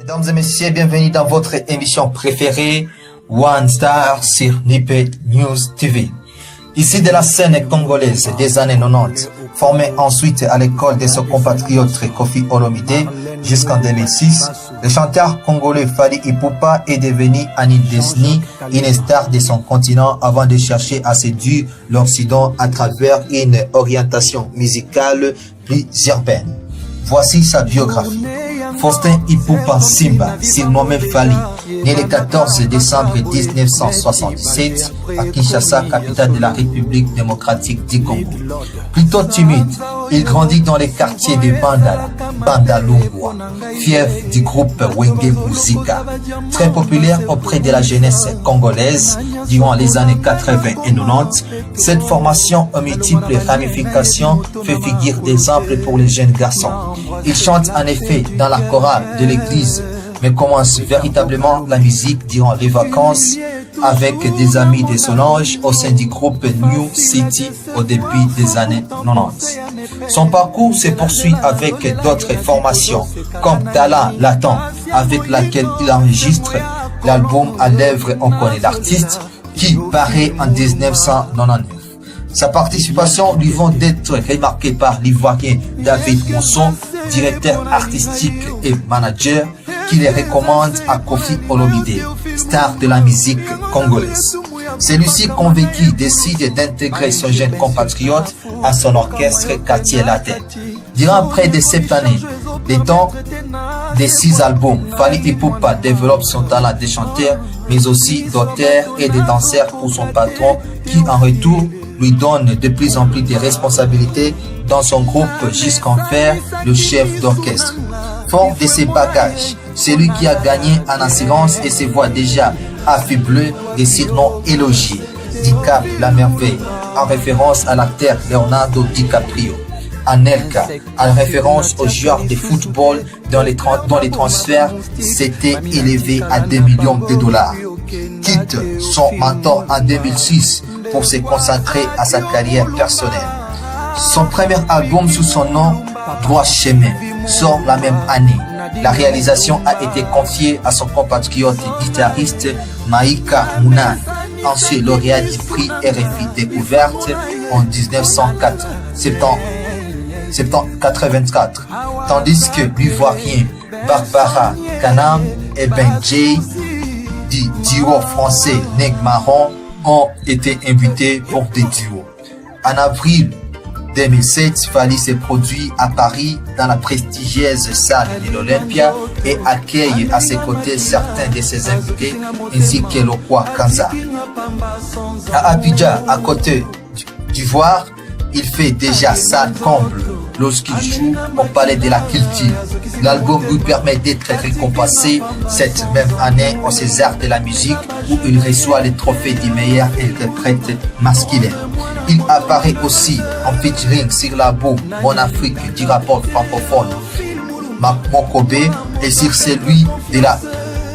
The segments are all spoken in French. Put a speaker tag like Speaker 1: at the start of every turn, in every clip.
Speaker 1: Mesdames et messieurs, bienvenue dans votre émission préférée, One Star sur Nippé News TV. Ici de la scène congolaise des années 90, formé ensuite à l'école de son compatriote Koffi Olomide jusqu'en 2006, le chanteur congolais Fally Ipupa est devenu en Ile-de-Sni une star de son continent avant de chercher à séduire l'Occident à travers une orientation musicale plus urbaine. Voici sa biographie. Faustin Ipupa Simba, surnommé Fally, né le 14 décembre 1977 à Kinshasa, capitale de la République démocratique du Congo. Plutôt timide, il grandit dans les quartiers de Bandala, Bandalungwa, fief du groupe Wenge Muzika. Très populaire auprès de la jeunesse congolaise durant les années 80 et 90, cette formation aux multiples ramifications fait figure d'exemple pour les jeunes garçons. Il chante en effet dans la chorale de l'église, mais commence véritablement la musique durant les vacances avec des amis de son âge au sein du groupe New City au début des années 90. Son parcours se poursuit avec d'autres formations comme Talent Latent avec laquelle il enregistre l'album À l'œuvre on connaît l'artiste qui paraît en 1999. Sa participation lui vaut d'être remarquée par l'Ivoirien David Monson, directeur artistique et manager, qui les recommande à Koffi Olomide, star de la musique congolaise. Celui-ci, convaincu, décide d'intégrer son jeune compatriote à son orchestre Quartier Latin. Durant près de 7 années, le temps des 6 albums, Fally Ipupa développe son talent de chanteur, mais aussi d'auteur et de danseur pour son patron, qui en retour lui donne de plus en plus de responsabilités dans son groupe jusqu'en faire le chef d'orchestre. Fort de ses bagages, celui qui a gagné en assurance et se voit déjà affublé de surnoms élogiés. DiCap la merveille, en référence à l'acteur Leonardo DiCaprio. Anelka, en référence aux joueurs de football dont les transferts s'étaient élevés à 2 millions de dollars. Quitte son mentor en 2006 pour se consacrer à sa carrière personnelle. Son premier album sous son nom, Droit Chemin, sort la même année. La réalisation a été confiée à son compatriote guitariste Maïka Mounan, ancien lauréat du prix RFI Découverte en 1984, tandis que l'Ivoirien Barbara Kanam et Ben Jay du duo français Neg Marron ont été invités pour des duos. En avril 2007, Fally se produit à Paris dans la prestigieuse salle de l'Olympia et accueille à ses côtés certains de ses invités ainsi que le roi Kanza. À Abidjan, à côté d'Ivoire, il fait déjà salle comble lorsqu'il joue au Palais de la Culture. L'album lui permet d'être récompensé cette même année au César de la musique où il reçoit le trophée du meilleur interprète masculin. Il apparaît aussi en featuring sur l'album Mon Afrique du rapport francophone Mokobe et sur celui de la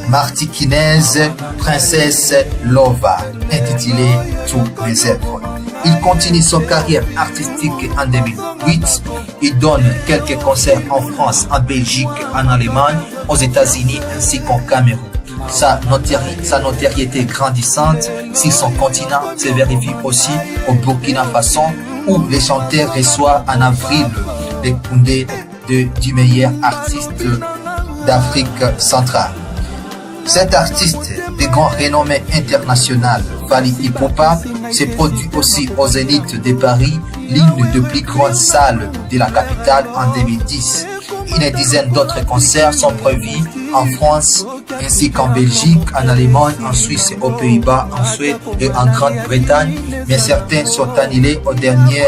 Speaker 1: martiniquaise Princesse Lova intitulé Tous mes œuvres. Il continue son carrière artistique en 2008. Il donne quelques concerts en France, en Belgique, en Allemagne, aux États-Unis ainsi qu'au Cameroun. Sa notoriété grandissante sur son continent se vérifie aussi au Burkina Faso où le chanteur reçoit en avril le Koundé du meilleur artiste d'Afrique centrale. Cet artiste de grand renommée internationale, Fally Ipupa, se produit aussi aux Zénith de Paris, l'une des plus grandes salles de la capitale en 2010. Une dizaine d'autres concerts sont prévus en France, ainsi qu'en Belgique, en Allemagne, en Suisse, aux Pays-Bas, en Suède et en Grande-Bretagne, mais certains sont annulés au dernier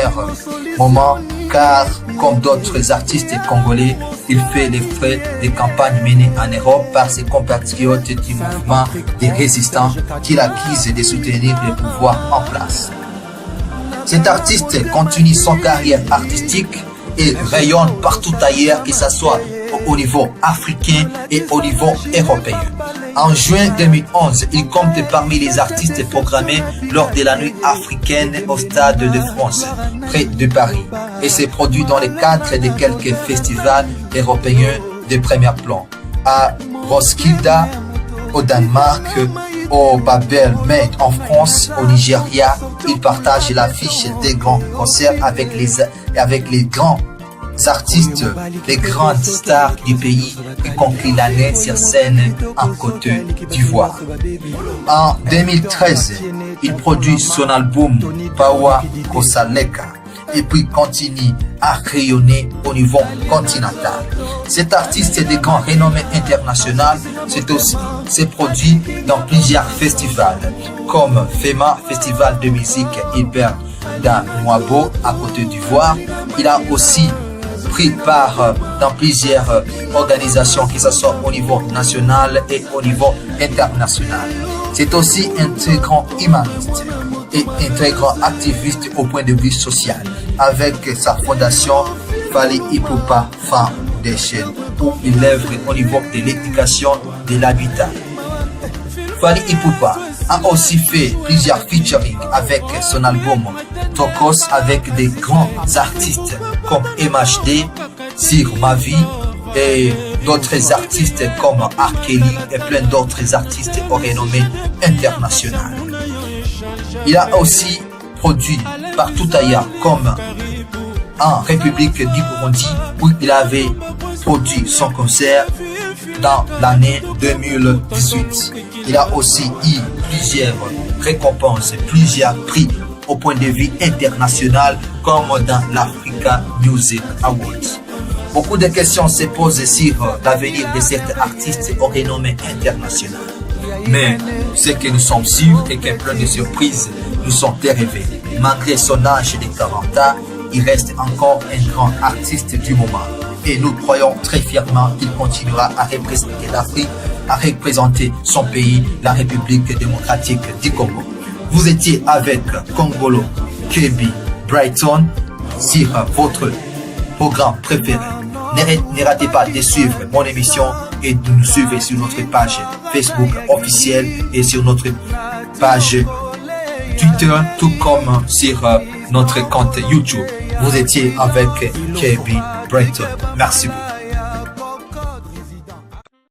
Speaker 1: moment car, comme d'autres artistes congolais, il fait les frais des campagnes menées en Europe par ses compatriotes du mouvement des résistants qu'il accuse de soutenir le pouvoir en place. Cet artiste continue son carrière artistique et rayonne partout ailleurs, que ce soit au niveau africain et au niveau européen. En juin 2011, il compte parmi les artistes programmés lors de la nuit africaine au Stade de France, près de Paris, et s'est produit dans le cadre de quelques festivals européens de premier plan. à Roskilde, au Danemark, au Babel Med en France, au Nigeria. Il partage l'affiche des grands concerts avec les grands artistes, les grandes stars du pays qui concluent l'année sur scène en Côte d'Ivoire. En 2013, il produit son album Pawa Kosaleka et puis continue à rayonner au niveau continental. Cet artiste de grand renommée internationale s'est produit dans plusieurs festivals comme FEMA, Festival de musique Hubert d'Amwabo à Côte d'Ivoire. Il a aussi pris part dans plusieurs organisations, que ce soit au niveau national et au niveau international. C'est aussi un très grand humaniste et un très grand activiste au point de vue social, avec sa fondation Fally Ipupa Foundation, où il œuvre au niveau de l'éducation de l'habitat. Fally Ipupa a aussi fait plusieurs featuring avec son album Tokos avec des grands artistes comme MHD, Sur Ma Vie et d'autres artistes comme R. Kelly et plein d'autres artistes au renommée internationale. Il a aussi produit partout ailleurs comme en République du Burundi où il avait produit son concert dans l'année 2018. Il a aussi eu plusieurs récompenses, plusieurs prix au point de vue international comme dans l'Africa Music Awards. Beaucoup de questions se posent sur l'avenir de cet artiste au renommée international. Mais ce que nous sommes sûrs est qu'un plein de surprises nous sont arrivées. Malgré son âge de 40 ans, il reste encore un grand artiste du moment. Et nous croyons très fièrement qu'il continuera à représenter l'Afrique, à représenter son pays, la République démocratique du Congo. Vous étiez avec Kongolo KB Brighton sur votre programme préféré. Ne ratez pas de suivre mon émission et de nous suivre sur notre page Facebook officielle et sur notre page Twitter, tout comme sur notre compte YouTube. Vous étiez avec KB Brighton. Merci beaucoup.